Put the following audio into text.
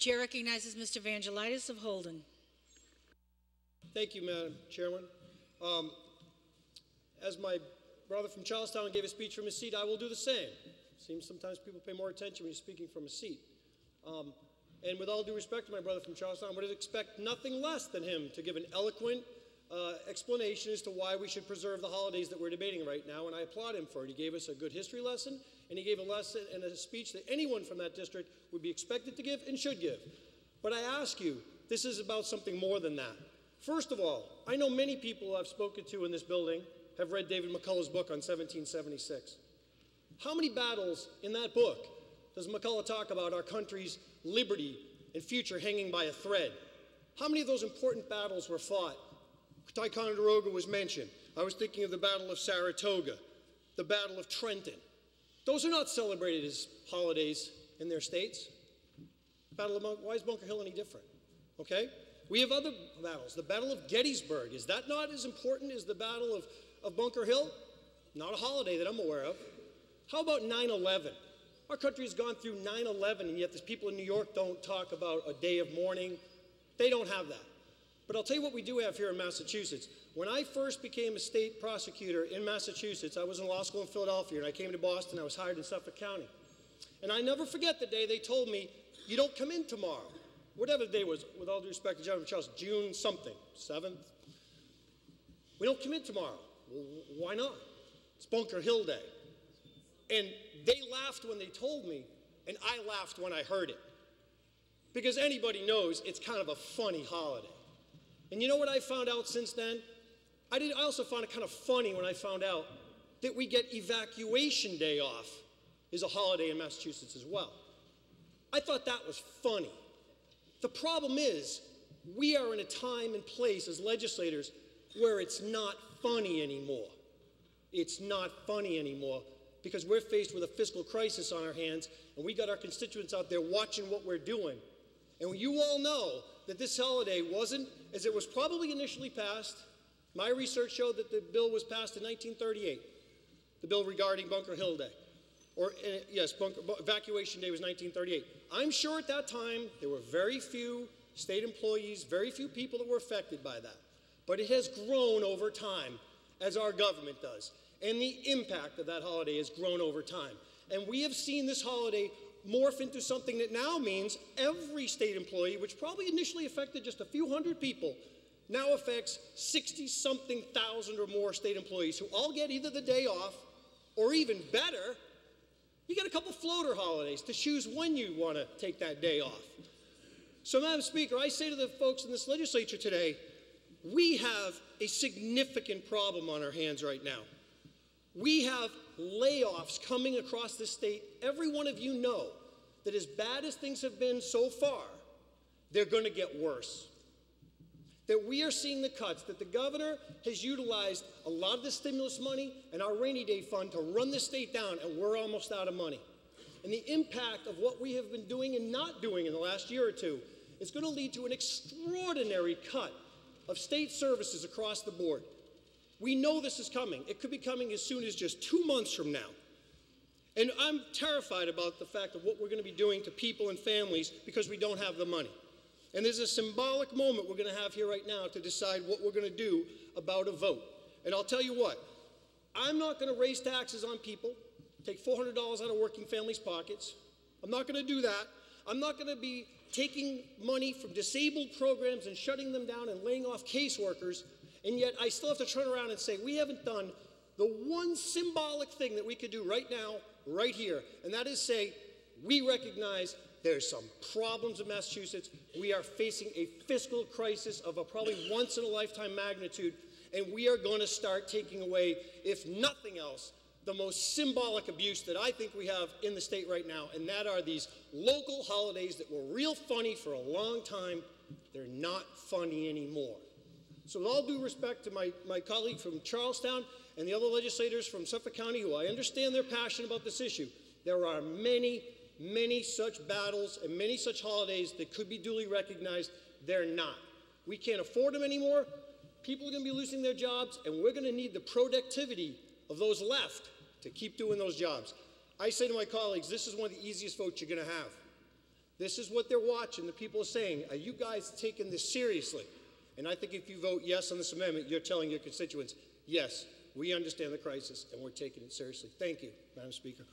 Chair recognizes Mr. Evangelidis of Holden. Thank you, Madam Chairman. As my brother from Charlestown gave a speech from his seat, I will do the same. Seems sometimes people pay more attention when you're speaking from a seat. And with all due respect to my brother from Charlestown, I would expect nothing less than him to give an eloquent explanation as to why we should preserve the holidays that we're debating right now, and I applaud him for it. He gave us a good history lesson, and he gave a lesson and a speech that anyone from that district would be expected to give and should give. But I ask you, this is about something more than that. First of all, I know many people I've spoken to in this building have read David McCullough's book on 1776. How many battles in that book does McCullough talk about our country's liberty and future hanging by a thread? How many of those important battles were fought? Ticonderoga was mentioned. I was thinking of the Battle of Saratoga, the Battle of Trenton. Those are not celebrated as holidays in their states. Why is Bunker Hill any different? Okay? We have other battles. The Battle of Gettysburg, is that not as important as the Battle of Bunker Hill? Not a holiday that I'm aware of. How about 9/11? Our country has gone through 9/11, and yet the people in New York don't talk about a day of mourning. They don't have that. But I'll tell you what we do have here in Massachusetts. When I first became a state prosecutor in Massachusetts, I was in law school in Philadelphia, and I came to Boston. I was hired in Suffolk County. And I never forget the day they told me, you don't come in tomorrow. Whatever the day was, with all due respect to General Charles, June something, 7th. We don't come in tomorrow. Well, why not? It's Bunker Hill Day. And they laughed when they told me, and I laughed when I heard it. Because anybody knows it's kind of a funny holiday. And you know what I found out since then? I also found it kind of funny when I found out that we get Evacuation Day off as a holiday in Massachusetts as well. I thought that was funny. The problem is, we are in a time and place as legislators where it's not funny anymore. It's not funny anymore because we're faced with a fiscal crisis on our hands, and we got our constituents out there watching what we're doing. And you all know that this holiday wasn't, as it was probably initially passed. My research showed that the bill was passed in 1938, the bill regarding Bunker Hill Day. Or, yes, Evacuation Day was 1938. I'm sure at that time there were very few state employees, very few people that were affected by that. But it has grown over time, as our government does. And the impact of that holiday has grown over time. And we have seen this holiday morph into something that now means every state employee, which probably initially affected just a few hundred people, now affects 60-something thousand or more state employees who all get either the day off, or even better, you get a couple floater holidays to choose when you want to take that day off. So, Madam Speaker, I say to the folks in this legislature today, we have a significant problem on our hands right now. We have layoffs coming across the state. Every one of you know that as bad as things have been so far, they're going to get worse. That we are seeing the cuts, that the governor has utilized a lot of the stimulus money and our rainy day fund to run the state down, and we're almost out of money. And the impact of what we have been doing and not doing in the last year or two is going to lead to an extraordinary cut of state services across the board. We know this is coming. It could be coming as soon as just 2 months from now. And I'm terrified about the fact of what we're going to be doing to people and families because we don't have the money. And there's a symbolic moment we're going to have here right now to decide what we're going to do about a vote. And I'll tell you what, I'm not going to raise taxes on people, take $400 out of working families' pockets. I'm not going to do that. I'm not going to be taking money from disabled programs and shutting them down and laying off caseworkers. And yet I still have to turn around and say we haven't done the one symbolic thing that we could do right now, right here, and that is say we recognize there's some problems in Massachusetts. We are facing a fiscal crisis of a probably once-in-a-lifetime magnitude, and we are going to start taking away, if nothing else, the most symbolic abuse that I think we have in the state right now, and that are these local holidays that were real funny for a long time. They're not funny anymore. So with all due respect to my colleague from Charlestown and the other legislators from Suffolk County, who I understand their passion about this issue, there are many such battles and many such holidays that could be duly recognized. They're not. We can't afford them anymore. People are going to be losing their jobs, and we're going to need the productivity of those left to keep doing those jobs. I say to my colleagues, this is one of the easiest votes you're going to have. This is what they're watching. The people are saying, are you guys taking this seriously? And I think if you vote yes on this amendment, you're telling your constituents, yes, we understand the crisis and we're taking it seriously. Thank you, Madam Speaker.